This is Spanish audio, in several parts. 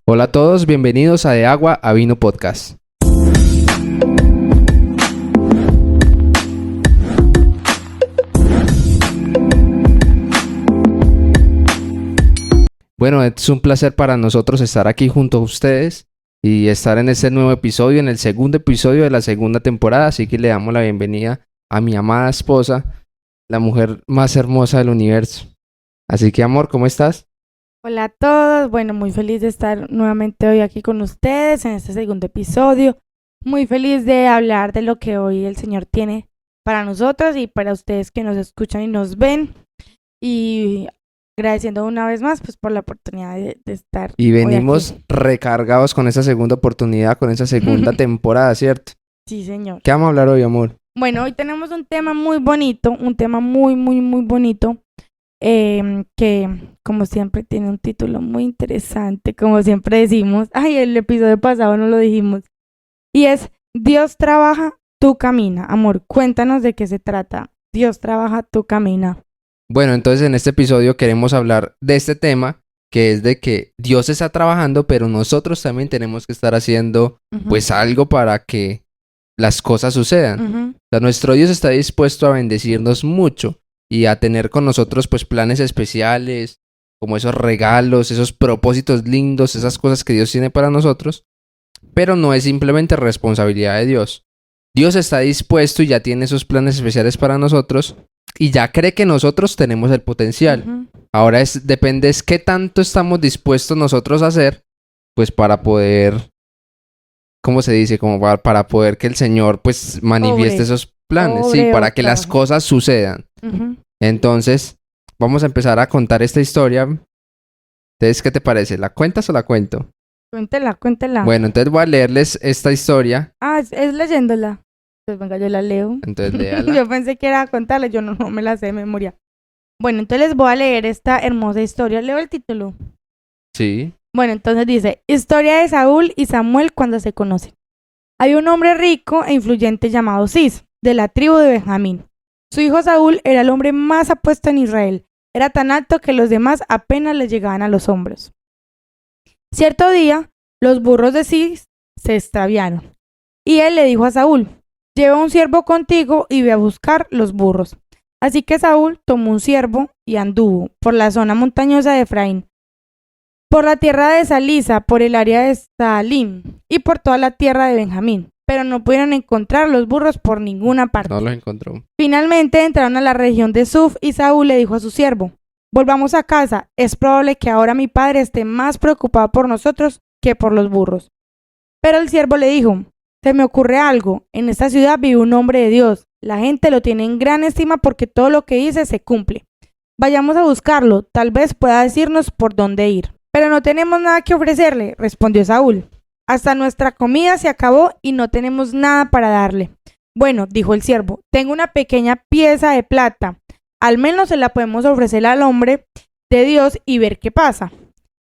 Hola a todos, bienvenidos a De Agua a Vino Podcast. Bueno, es un placer para nosotros estar aquí junto a ustedes y estar en este nuevo episodio, en el segundo episodio de la segunda temporada, así que le damos la bienvenida a mi amada esposa, la mujer más hermosa del universo. Así que, amor, ¿cómo estás? Hola a todos, bueno, muy feliz de estar nuevamente hoy aquí con ustedes en este segundo episodio. Muy feliz de hablar de lo que hoy el Señor tiene para nosotros y para ustedes que nos escuchan y nos ven. Y agradeciendo una vez más pues por la oportunidad de estar Y venimos hoy aquí. recargados con esa segunda oportunidad, con esa segunda temporada, ¿cierto? Sí, señor. ¿Qué vamos a hablar hoy, amor? Bueno, hoy tenemos un tema muy bonito, un tema muy bonito. Que como siempre tiene un título muy interesante, como siempre decimos. Ay, el episodio pasado no lo dijimos. Y es Dios trabaja, tú camina. Amor, cuéntanos de qué se trata. Dios trabaja, tú camina. Bueno, entonces en este episodio queremos hablar de este tema, que es de que Dios está trabajando, pero nosotros también tenemos que estar haciendo pues algo para que las cosas sucedan. O sea, nuestro Dios está dispuesto a bendecirnos mucho y a tener con nosotros pues planes especiales, como esos regalos, esos propósitos lindos, esas cosas que Dios tiene para nosotros, pero no es simplemente responsabilidad de Dios. Dios está dispuesto y ya tiene esos planes especiales para nosotros y ya cree que nosotros tenemos el potencial. Ahora depende es qué tanto estamos dispuestos nosotros a hacer, pues para poder, ¿cómo se dice? Como para poder que el Señor pues manifieste esos planes, sí, para que las cosas sucedan. Entonces, vamos a empezar a contar esta historia. Entonces, ¿qué te parece? ¿La cuentas o la cuento? Cuéntela. Bueno, entonces voy a leerles esta historia. Ah, es leyéndola. Pues venga, yo la leo. Entonces, léala. Yo pensé que era contarla, yo no me la sé de memoria. Bueno, entonces les voy a leer esta hermosa historia. Leo el título. Sí. Bueno, entonces dice, historia de Saúl y Samuel cuando se conocen. Hay un hombre rico e influyente llamado Cis, de la tribu de Benjamín. Su hijo Saúl era el hombre más apuesto en Israel. Era tan alto que los demás apenas le llegaban a los hombros. Cierto día, los burros de Cis se extraviaron. Y él le dijo a Saúl, lleva un siervo contigo y ve a buscar los burros. Así que Saúl tomó un siervo y anduvo por la zona montañosa de Efraín, por la tierra de Salisa, por el área de Saalim y por toda la tierra de Benjamín, pero no pudieron encontrar los burros por ninguna parte. No los encontró. Finalmente entraron a la región de Suf y Saúl le dijo a su siervo, volvamos a casa, es probable que ahora mi padre esté más preocupado por nosotros que por los burros. Pero el siervo le dijo, se me ocurre algo, en esta ciudad vive un hombre de Dios, la gente lo tiene en gran estima porque todo lo que dice se cumple. Vayamos a buscarlo, tal vez pueda decirnos por dónde ir. Pero no tenemos nada que ofrecerle, respondió Saúl. Hasta nuestra comida se acabó y no tenemos nada para darle. Bueno, dijo el siervo, tengo una pequeña pieza de plata. Al menos se la podemos ofrecer al hombre de Dios y ver qué pasa.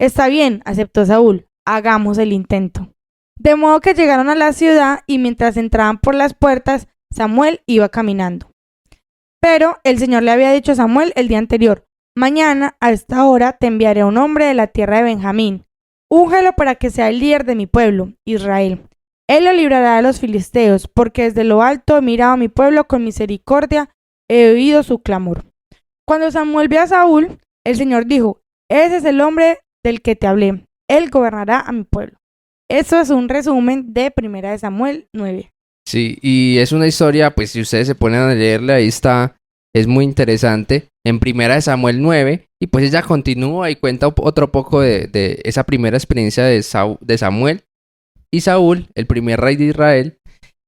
Está bien, aceptó Saúl, hagamos el intento. De modo que llegaron a la ciudad y mientras entraban por las puertas, Samuel iba caminando. Pero el Señor le había dicho a Samuel el día anterior, mañana a esta hora te enviaré a un hombre de la tierra de Benjamín. Úngelo para que sea el líder de mi pueblo, Israel. Él lo librará de los filisteos, porque desde lo alto he mirado a mi pueblo con misericordia, he oído su clamor. Cuando Samuel vio a Saúl, el Señor dijo, ese es el hombre del que te hablé, él gobernará a mi pueblo. Eso es un resumen de 1 Samuel 9. Sí, y es una historia, pues si ustedes se ponen a leerla, ahí está, es muy interesante. En 1 Samuel 9, y pues ella continúa y cuenta otro poco de esa primera experiencia de Samuel y Saúl, el primer rey de Israel.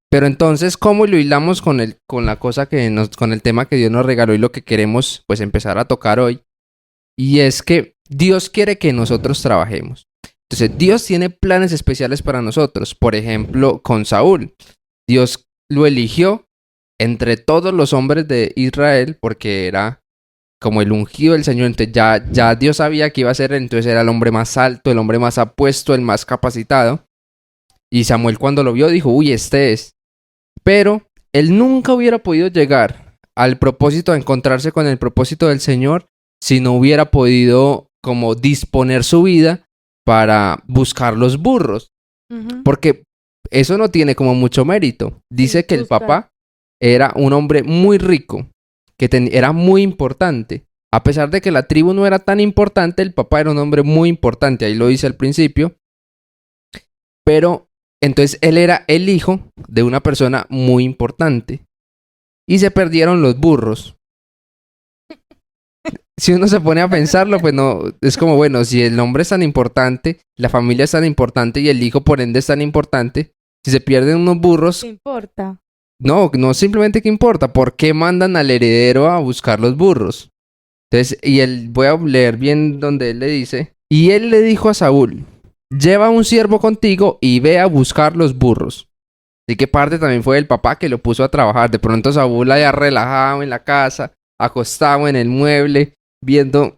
Pero entonces, ¿cómo lo hilamos con la cosa con el tema que Dios nos regaló y lo que queremos pues empezar a tocar hoy? Y es que Dios quiere que nosotros trabajemos. Entonces, Dios tiene planes especiales para nosotros. Por ejemplo, con Saúl. Dios lo eligió entre todos los hombres de Israel porque era como el ungido del Señor. Entonces ya Dios sabía que iba a ser, entonces era el hombre más alto, el hombre más apuesto, el más capacitado. Y Samuel cuando lo vio dijo, uy, este es. Pero él nunca hubiera podido llegar al propósito de encontrarse con el propósito del Señor si no hubiera podido como disponer su vida para buscar los burros, porque eso no tiene como mucho mérito. Dice que el papá era un hombre muy rico, que era muy importante. A pesar de que la tribu no era tan importante, el papá era un hombre muy importante, ahí lo dice al principio. Pero entonces él era el hijo de una persona muy importante. Y se perdieron los burros. Si uno se pone a pensarlo, pues no, es como, bueno, si el hombre es tan importante, la familia es tan importante y el hijo por ende es tan importante, si se pierden unos burros... ¿Qué importa? No, no simplemente qué importa, ¿por qué mandan al heredero a buscar los burros? Entonces, voy a leer bien donde él le dice, y él le dijo a Saúl, lleva un siervo contigo y ve a buscar los burros. Así que parte también fue el papá que lo puso a trabajar. De pronto Saúl allá relajado en la casa, acostado en el mueble, viendo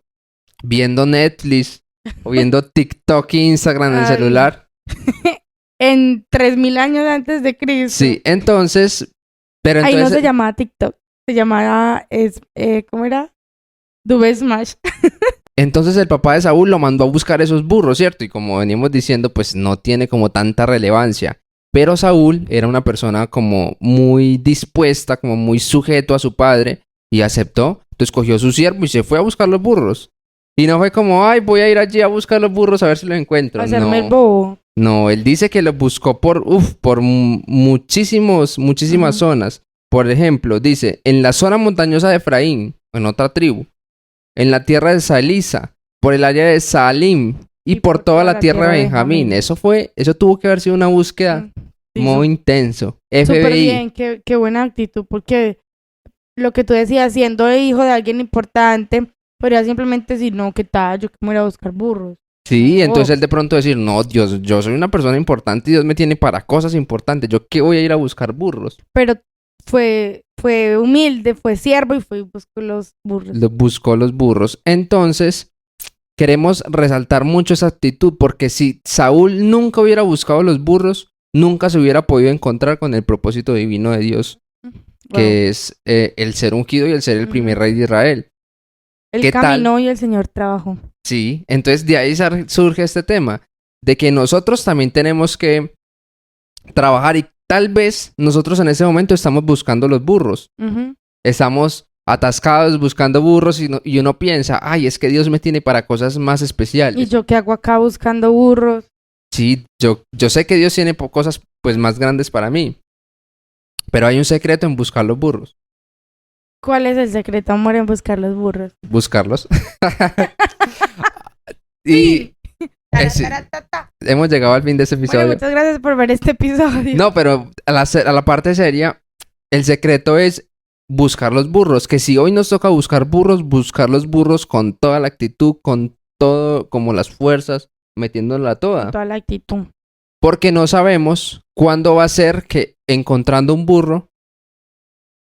Netflix o viendo TikTok e Instagram en el celular. En 3000 años antes de Cristo. Sí, entonces... Pero entonces... Ahí no se llamaba TikTok, se llamaba... ¿cómo era? Dube Smash. Entonces el papá de Saúl lo mandó a buscar esos burros, ¿cierto? Y como veníamos diciendo, pues no tiene como tanta relevancia. Pero Saúl era una persona como muy dispuesta, como muy sujeto a su padre y aceptó. Entonces cogió su siervo y se fue a buscar los burros. Y no fue como, ay, voy a ir allí a buscar los burros a ver si los encuentro. Hacerme el bobo. No, él dice que los buscó por muchísimas zonas. Por ejemplo, dice, en la zona montañosa de Efraín, en otra tribu, en la tierra de Salisa, por el área de Salim y por toda la tierra de Benjamín. Eso tuvo que haber sido una búsqueda muy intenso. FBI. Súper bien, qué buena actitud, porque lo que tú decías, siendo hijo de alguien importante, podría simplemente decir, no, ¿qué tal? Yo que me voy a ir a buscar burros. Sí, entonces él de pronto decir, no, Dios, yo soy una persona importante y Dios me tiene para cosas importantes. ¿Yo qué voy a ir a buscar burros? Pero fue humilde, fue siervo y fue y buscó los burros. Buscó los burros. Entonces, queremos resaltar mucho esa actitud, porque si Saúl nunca hubiera buscado los burros, nunca se hubiera podido encontrar con el propósito divino de Dios, que es el ser ungido y el ser el primer rey de Israel. Él caminó y el Señor trabajó. Sí, entonces de ahí surge este tema, de que nosotros también tenemos que trabajar y tal vez nosotros en ese momento estamos buscando los burros. Estamos atascados buscando burros y uno piensa, ay, es que Dios me tiene para cosas más especiales. ¿Y yo qué hago acá buscando burros? Sí, yo sé que Dios tiene cosas pues más grandes para mí, pero hay un secreto en buscar los burros. ¿Cuál es el secreto, amor, en buscar los burros? Buscarlos. Y hemos llegado al fin de este episodio. Bueno, muchas gracias por ver este episodio. No, pero a la parte seria, el secreto es buscar los burros. Que si hoy nos toca buscar los burros con toda la actitud, con todo, como las fuerzas, metiéndola toda. Con toda la actitud. Porque no sabemos cuándo va a ser que encontrando un burro,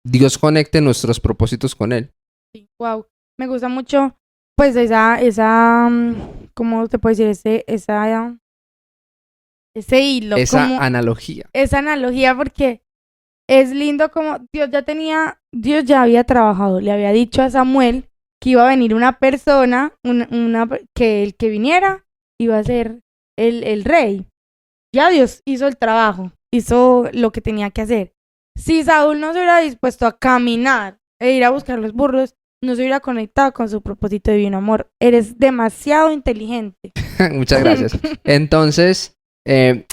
Dios conecte nuestros propósitos con él. Sí, wow. Me gusta mucho, pues, esa, ¿cómo te puedo decir? Ese hilo. Esa analogía. Esa analogía, porque es lindo como Dios ya había trabajado, le había dicho a Samuel que iba a venir una persona, que el que viniera iba a ser el rey. Ya Dios hizo el trabajo, hizo lo que tenía que hacer. Si Saúl no se hubiera dispuesto a caminar e ir a buscar los burros, no se hubiera conectado con su propósito divino. Amor, eres demasiado inteligente. Muchas gracias. Entonces,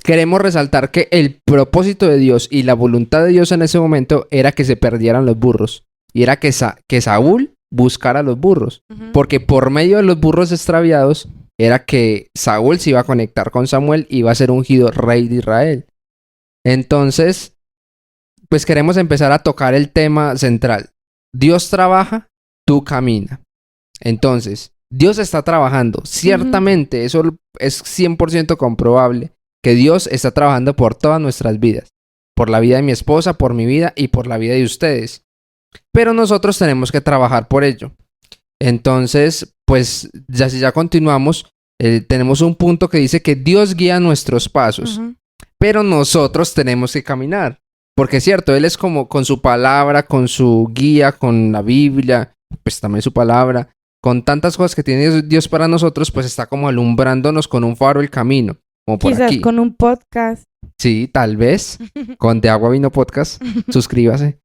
queremos resaltar que el propósito de Dios y la voluntad de Dios en ese momento era que se perdieran los burros. Y era que Saúl buscara los burros. Porque por medio de los burros extraviados, era que Saúl se iba a conectar con Samuel y iba a ser ungido rey de Israel. Entonces, pues queremos empezar a tocar el tema central. Dios trabaja, tú camina. Entonces, Dios está trabajando. Ciertamente, eso es 100% comprobable, que Dios está trabajando por todas nuestras vidas. Por la vida de mi esposa, por mi vida y por la vida de ustedes. Pero nosotros tenemos que trabajar por ello. Entonces, pues, ya continuamos, tenemos un punto que dice que Dios guía nuestros pasos. Pero nosotros tenemos que caminar. Porque es cierto, Él es como con su palabra, con su guía, con la Biblia, pues también su palabra. con tantas cosas que tiene Dios para nosotros, pues está como alumbrándonos con un faro el camino, como por Quizás aquí. con un podcast. Sí, tal vez, con De Agua Vino Podcast, suscríbase.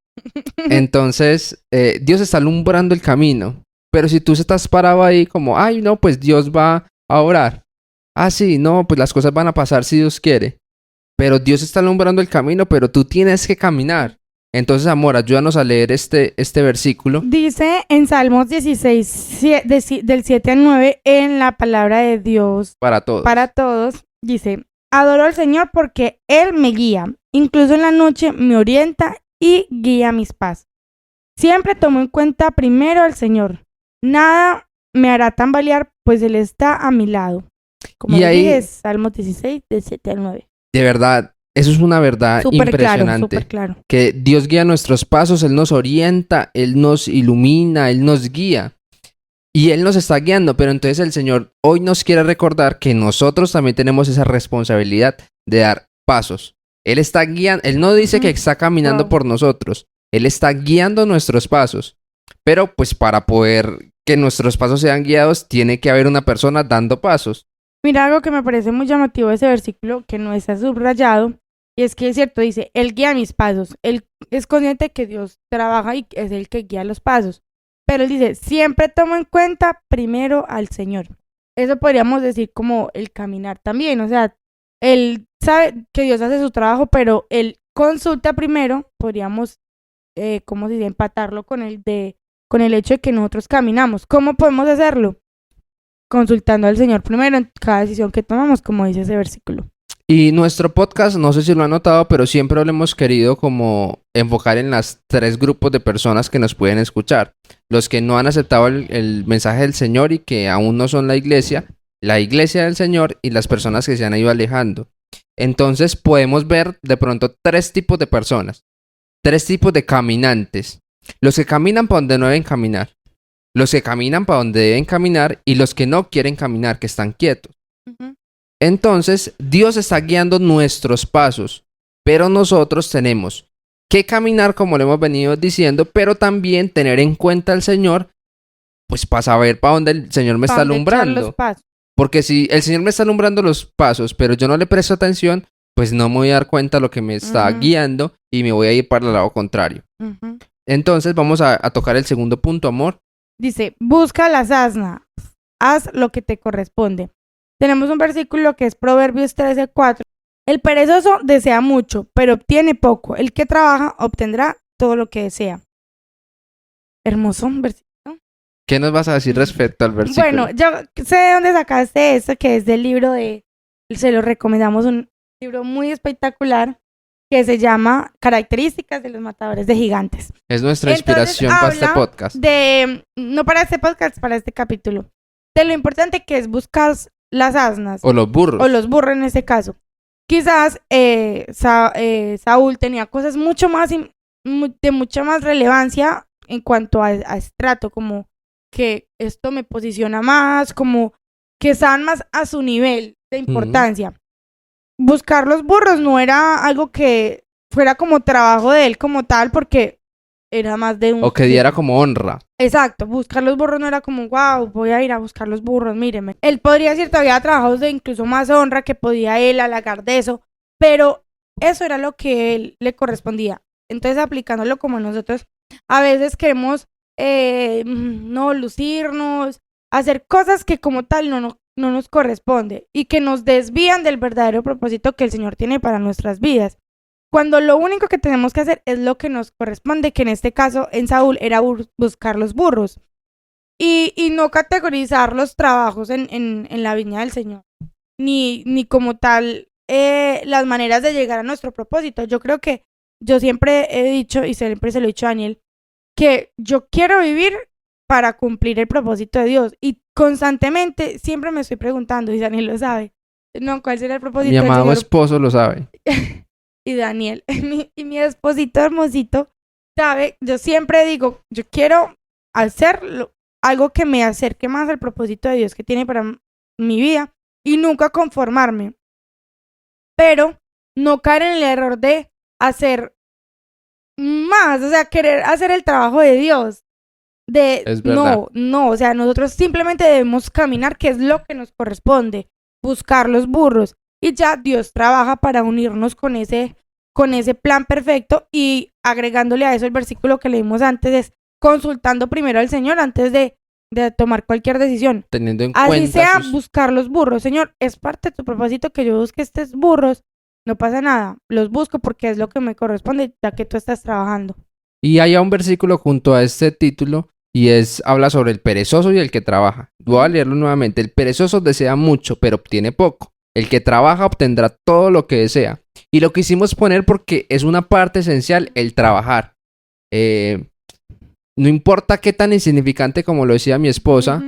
Entonces, Dios está alumbrando el camino, pero si tú estás parado ahí como, ay, no, pues Dios va a orar. Ah, sí, no, pues las cosas van a pasar si Dios quiere. Pero Dios está alumbrando el camino, pero tú tienes que caminar. Entonces, amor, ayúdanos a leer este versículo. Dice en Salmos 16, del 7 al 9, en la palabra de Dios Para todos. para todos, dice, adoro al Señor porque Él me guía, incluso en la noche me orienta y guía mis pasos. Siempre tomo en cuenta primero al Señor. Nada me hará tambalear, pues Él está a mi lado. Como Y les ahí- dije, es Salmos 16, del 7 al 9. De verdad, eso es una verdad Súper claro, impresionante. súper claro. Que Dios guía nuestros pasos, Él nos orienta, Él nos ilumina, Él nos guía. Y Él nos está guiando, pero entonces el Señor hoy nos quiere recordar que nosotros también tenemos esa responsabilidad de dar pasos. Él está guiando, Él no dice que está caminando Wow. por nosotros, Él está guiando nuestros pasos. Pero pues para poder que nuestros pasos sean guiados, tiene que haber una persona dando pasos. Mira algo que me parece muy llamativo de ese versículo, que no está subrayado, y es que es cierto, dice, Él guía mis pasos. Él es consciente que Dios trabaja y es el que guía los pasos. Pero Él dice, siempre tomo en cuenta primero al Señor. Eso podríamos decir como el caminar también. O sea, Él sabe que Dios hace su trabajo, pero Él consulta primero, podríamos, ¿cómo se dice?, empatarlo con con el hecho de que nosotros caminamos. ¿Cómo podemos hacerlo? Consultando al Señor primero en cada decisión que tomamos, como dice ese versículo. Y nuestro podcast, no sé si lo han notado, pero siempre lo hemos querido como enfocar en las 3 grupos de personas que nos pueden escuchar. Los que no han aceptado el mensaje del Señor y que aún no son la iglesia del Señor y las personas que se han ido alejando. Entonces podemos ver de pronto 3 tipos de personas, 3 tipos de caminantes. Los que caminan para donde no deben caminar, los que caminan para donde deben caminar y los que no quieren caminar, que están quietos. Entonces, Dios está guiando nuestros pasos, pero nosotros tenemos que caminar como lo hemos venido diciendo, pero también tener en cuenta al Señor, pues para saber para dónde el Señor me está ¿Para dónde echar alumbrando. los pasos? Porque si el Señor me está alumbrando los pasos, pero yo no le presto atención, pues no me voy a dar cuenta de lo que me está guiando y me voy a ir para el lado contrario. Entonces, vamos a tocar el segundo punto, amor. Dice, busca las asnas, haz lo que te corresponde. Tenemos un versículo que es Proverbios 13:4. El perezoso desea mucho, pero obtiene poco. El que trabaja obtendrá todo lo que desea. Hermoso versículo. ¿Qué nos vas a decir respecto al versículo? Bueno, yo sé de dónde sacaste esto, que es del libro se lo recomendamos, un libro muy espectacular que se llama Características de los matadores de gigantes. Es nuestra Entonces, inspiración para este habla podcast. No para este podcast, para este capítulo, de lo importante que es buscar las asnas. O los burros. O los burros en este caso. Quizás Saúl tenía cosas de mucha más relevancia en cuanto a estrato, como que esto me posiciona más, como que estaban más a su nivel de importancia. Buscar los burros no era algo que fuera como trabajo de él como tal, porque era más de un... O que diera como honra. Exacto, buscar los burros no era como, wow, voy a ir a buscar los burros, míreme. Él podría decir todavía trabajos de incluso más honra que podía él halagar de eso, pero eso era lo que él le correspondía. Entonces, aplicándolo como nosotros, a veces queremos no lucirnos, hacer cosas que como tal no nos corresponde y que nos desvían del verdadero propósito que el Señor tiene para nuestras vidas. Cuando lo único que tenemos que hacer es lo que nos corresponde, que en este caso en Saúl era buscar los burros y no categorizar los trabajos en la viña del Señor, ni como tal las maneras de llegar a nuestro propósito. Yo creo que yo siempre he dicho, y siempre se lo he dicho a Daniel, que yo quiero vivir para cumplir el propósito de Dios y constantemente siempre me estoy preguntando, y Daniel lo sabe, no, ¿cuál será el propósito Mi del amado Señor? esposo lo sabe. Y Daniel, mi esposito hermosito, sabe, yo siempre digo, yo quiero hacer algo que me acerque más al propósito de Dios que tiene para mi vida y nunca conformarme, pero no caer en el error de hacer más, o sea, querer hacer el trabajo de Dios. Es verdad. No, o sea, nosotros simplemente debemos caminar, que es lo que nos corresponde, buscar los burros. Y ya Dios trabaja para unirnos con ese plan perfecto, y agregándole a eso el versículo que leímos antes, es consultando primero al Señor antes de tomar cualquier decisión. Teniendo en Así cuenta sea, buscar los burros. Señor, es parte de tu propósito que yo busque estos burros. No pasa nada, los busco porque es lo que me corresponde, ya que tú estás trabajando. Y hay un versículo junto a este título y habla sobre el perezoso y el que trabaja. Voy a leerlo nuevamente. El perezoso desea mucho, pero obtiene poco. El que trabaja obtendrá todo lo que desea. Y lo quisimos poner porque es una parte esencial el trabajar. No importa qué tan insignificante, como lo decía mi esposa,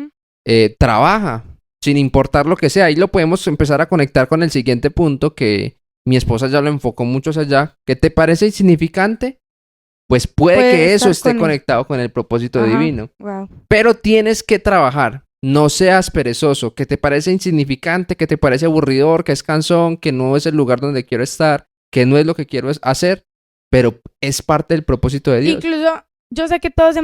trabaja, sin importar lo que sea. Ahí lo podemos empezar a conectar con el siguiente punto, que mi esposa ya lo enfocó mucho allá. ¿Qué te parece insignificante? Pues puede que eso esté conectado con el propósito divino. Wow. Pero tienes que trabajar. No seas perezoso. ¿Que te parece insignificante? ¿Que te parece aburridor? ¿Que es cansón? ¿Que no es el lugar donde quiero estar? ¿Que no es lo que quiero hacer? Pero es parte del propósito de Dios. Incluso yo sé que todos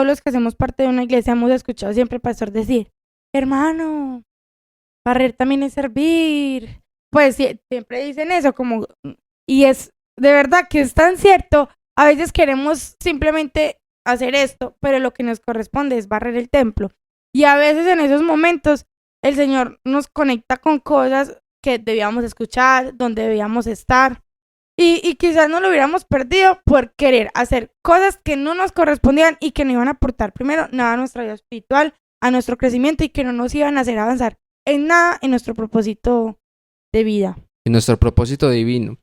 los que hacemos parte de una iglesia hemos escuchado siempre al pastor decir, hermano, barrer también es servir. Pues siempre dicen eso, como, y es de verdad que es tan cierto. A veces queremos simplemente hacer esto, pero lo que nos corresponde es barrer el templo. Y a veces en esos momentos el Señor nos conecta con cosas que debíamos escuchar, donde debíamos estar. Y quizás no lo hubiéramos perdido por querer hacer cosas que no nos correspondían y que no iban a aportar primero nada a nuestra vida espiritual, a nuestro crecimiento, y que no nos iban a hacer avanzar en nada en nuestro propósito de vida. En nuestro propósito divino.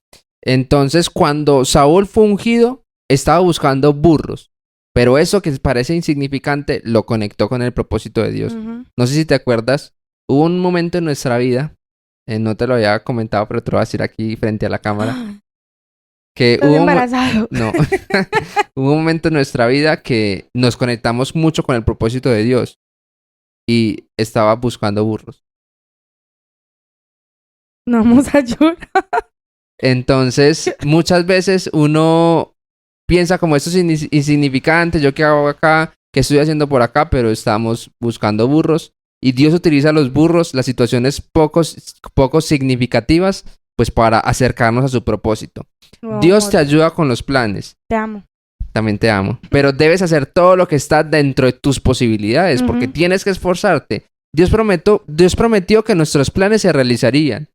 Entonces, cuando Saúl fue ungido, estaba buscando burros. Pero eso que parece insignificante lo conectó con el propósito de Dios. No sé si te acuerdas, hubo un momento en nuestra vida, no te lo había comentado, pero te lo voy a decir aquí frente a la cámara. Que ¿Estás embarazado? No. Hubo un momento en nuestra vida que nos conectamos mucho con el propósito de Dios. Y estaba buscando burros. No vamos a llorar. Entonces, muchas veces uno piensa como esto es insignificante, yo qué hago acá, qué estoy haciendo por acá, pero estamos buscando burros. Y Dios utiliza los burros, las situaciones poco significativas, pues para acercarnos a su propósito. Oh, Dios amor, te ayuda con los planes. te amo. También te amo. Pero debes hacer todo lo que está dentro de tus posibilidades, porque tienes que esforzarte. Dios prometió que nuestros planes se realizarían.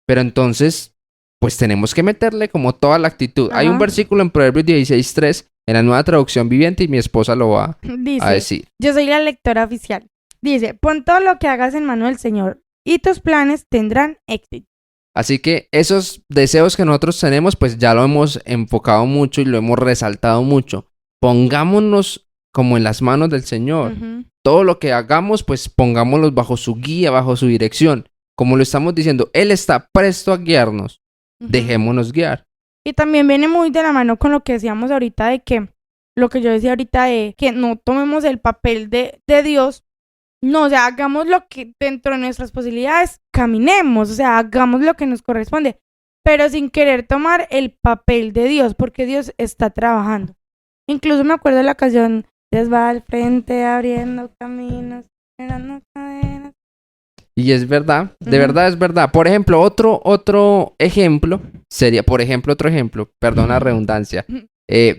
Pero entonces, pues tenemos que meterle como toda la actitud. Hay un versículo en Proverbios 16:3, en la Nueva Traducción Viviente, y mi esposa lo va a decir. Yo soy la lectora oficial. Dice, pon todo lo que hagas en mano del Señor, y tus planes tendrán éxito. Así que esos deseos que nosotros tenemos, pues ya lo hemos enfocado mucho y lo hemos resaltado mucho. Pongámonos como en las manos del Señor. Todo lo que hagamos, pues pongámoslos bajo su guía, bajo su dirección. Como lo estamos diciendo, Él está presto a guiarnos. Dejémonos guiar. Y también viene muy de la mano con lo que decíamos ahorita, de que, lo que yo decía ahorita, de que no tomemos el papel de Dios. No, o sea, hagamos lo que dentro de nuestras posibilidades, caminemos, o sea, hagamos lo que nos corresponde, pero sin querer tomar el papel de Dios, porque Dios está trabajando. Incluso me acuerdo de la canción, Dios va al frente abriendo caminos, generando cadenas. Y es verdad, de verdad es verdad. Por ejemplo, otro ejemplo sería, perdón la redundancia,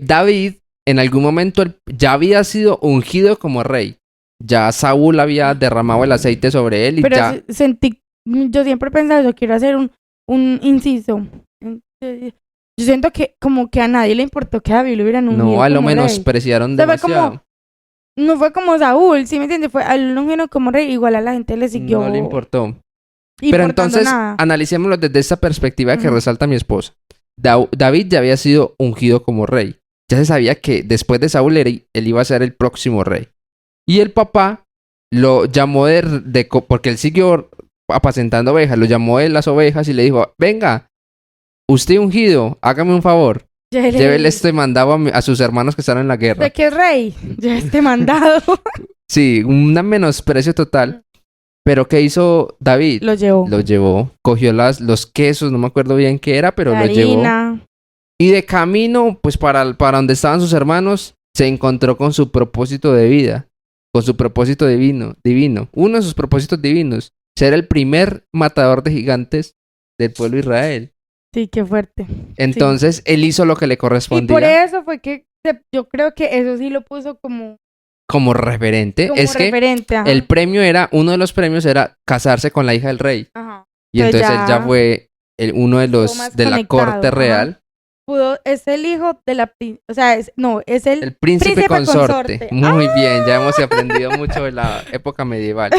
David en algún momento ya había sido ungido como rey. Ya Saúl había derramado el aceite sobre él y pero ya... yo siempre he pensado, yo quiero hacer un inciso. Yo siento que como que a nadie le importó que a David lo hubieran ungido. No, a lo como menospreciaron rey. demasiado. No fue como Saúl, ¿sí me entiendes? Fue al ungieron como rey, igual a la gente le siguió. No le importó. Pero entonces, analicémoslo desde esta perspectiva que resalta mi esposa. David ya había sido ungido como rey. Ya se sabía que después de Saúl él iba a ser el próximo rey. Y el papá lo llamó porque él siguió apacentando ovejas, lo llamó de las ovejas y le dijo, venga, usted ungido, hágame un favor. Llévele este mandado a sus hermanos que están en la guerra. ¿De qué rey? Lleve este mandado. Sí, un menosprecio total. Pero ¿qué hizo David? Lo llevó. Cogió los quesos, no me acuerdo bien qué era, pero lo llevó. Y de camino, pues para donde estaban sus hermanos, se encontró con su propósito de vida, con su propósito divino. Uno de sus propósitos divinos, ser el primer matador de gigantes del pueblo de Israel. Sí, qué fuerte. Entonces, él hizo lo que le correspondía. Y por eso fue que yo creo que eso sí lo puso como referente. referente, que el premio uno de los premios era casarse con la hija del rey. Ajá. Y entonces él ya fue uno de los de la corte real. Es el hijo de la... O sea, es el príncipe consorte. Muy bien, ya hemos aprendido mucho de la época medieval.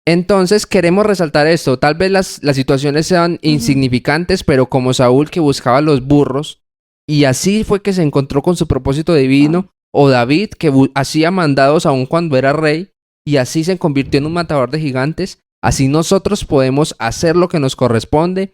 Entonces queremos resaltar esto. Tal vez las situaciones sean insignificantes, pero como Saúl que buscaba los burros, y así fue que se encontró con su propósito divino, o David que hacía mandados aún cuando era rey, y así se convirtió en un matador de gigantes. Así nosotros podemos hacer lo que nos corresponde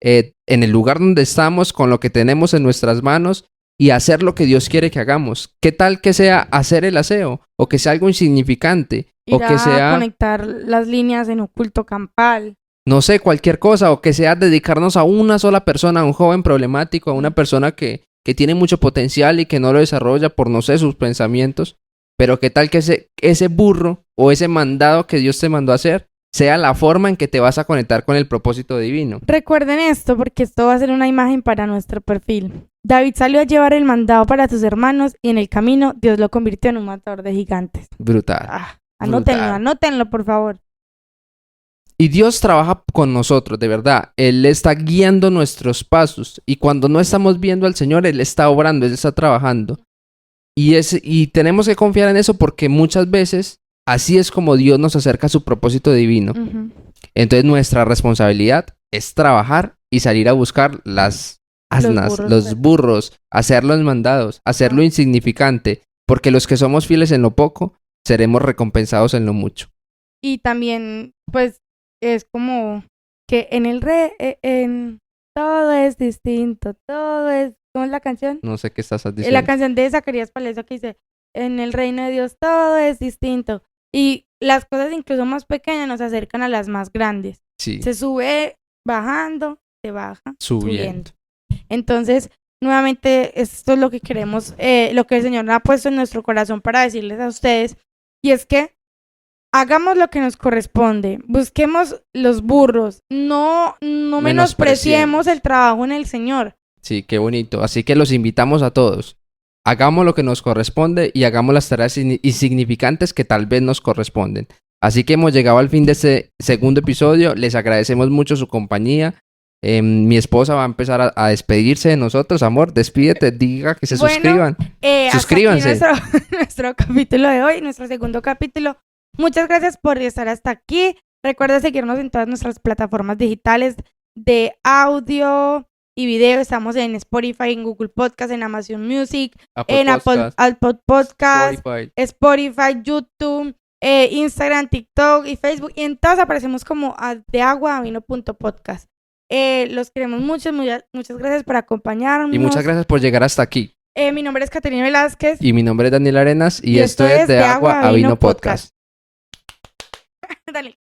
en el lugar donde estamos, con lo que tenemos en nuestras manos, y hacer lo que Dios quiere que hagamos. ¿Qué tal que sea hacer el aseo? O que sea algo insignificante. O que sea conectar las líneas en un culto campal. No sé, cualquier cosa. O que sea dedicarnos a una sola persona, a un joven problemático, a una persona que tiene mucho potencial y que no lo desarrolla por, no sé, sus pensamientos. Pero qué tal que ese burro o ese mandado que Dios te mandó a hacer sea la forma en que te vas a conectar con el propósito divino. Recuerden esto porque esto va a ser una imagen para nuestro perfil. David salió a llevar el mandado para sus hermanos y en el camino Dios lo convirtió en un matador de gigantes. Brutal. Anótenlo, por favor. Y Dios trabaja con nosotros, de verdad. Él está guiando nuestros pasos. Y cuando no estamos viendo al Señor, Él está obrando, Él está trabajando. Y tenemos que confiar en eso porque muchas veces así es como Dios nos acerca a su propósito divino. Entonces nuestra responsabilidad es trabajar y salir a buscar las asnas, los burros, hacer los mandados, hacer lo insignificante, porque los que somos fieles en lo poco, seremos recompensados en lo mucho. Y también, pues, es como que en todo es distinto, todo es... ¿Cómo es la canción? No sé qué estás diciendo. La canción de Zacarías Paleso que dice, en el reino de Dios todo es distinto. Y las cosas incluso más pequeñas nos acercan a las más grandes. Sí. Se sube bajando, se baja subiendo. Entonces, nuevamente, esto es lo que queremos, lo que el Señor ha puesto en nuestro corazón para decirles a ustedes. Y es que hagamos lo que nos corresponde. Busquemos los burros. No menospreciemos el trabajo en el Señor. Sí, qué bonito. Así que los invitamos a todos. Hagamos lo que nos corresponde y hagamos las tareas insignificantes que tal vez nos corresponden. Así que hemos llegado al fin de este segundo episodio. Les agradecemos mucho su compañía. Mi esposa va a empezar a despedirse de nosotros. Amor, despídete, diga que se suscriban. Suscríbanse. Nuestro capítulo de hoy, nuestro segundo capítulo. Muchas gracias por estar hasta aquí. Recuerda seguirnos en todas nuestras plataformas digitales de audio y video. Estamos en Spotify, en Google Podcast, en Amazon Music, en Apple Podcast, Spotify, YouTube, Instagram, TikTok y Facebook. Y en todas aparecemos como deaguaavino.podcast. Los queremos mucho. Muchas gracias por acompañarnos. Y muchas gracias por llegar hasta aquí. Mi nombre es Caterina Velázquez. Y mi nombre es Daniel Arenas. Y esto es De Agua a Vino Podcast. Dale.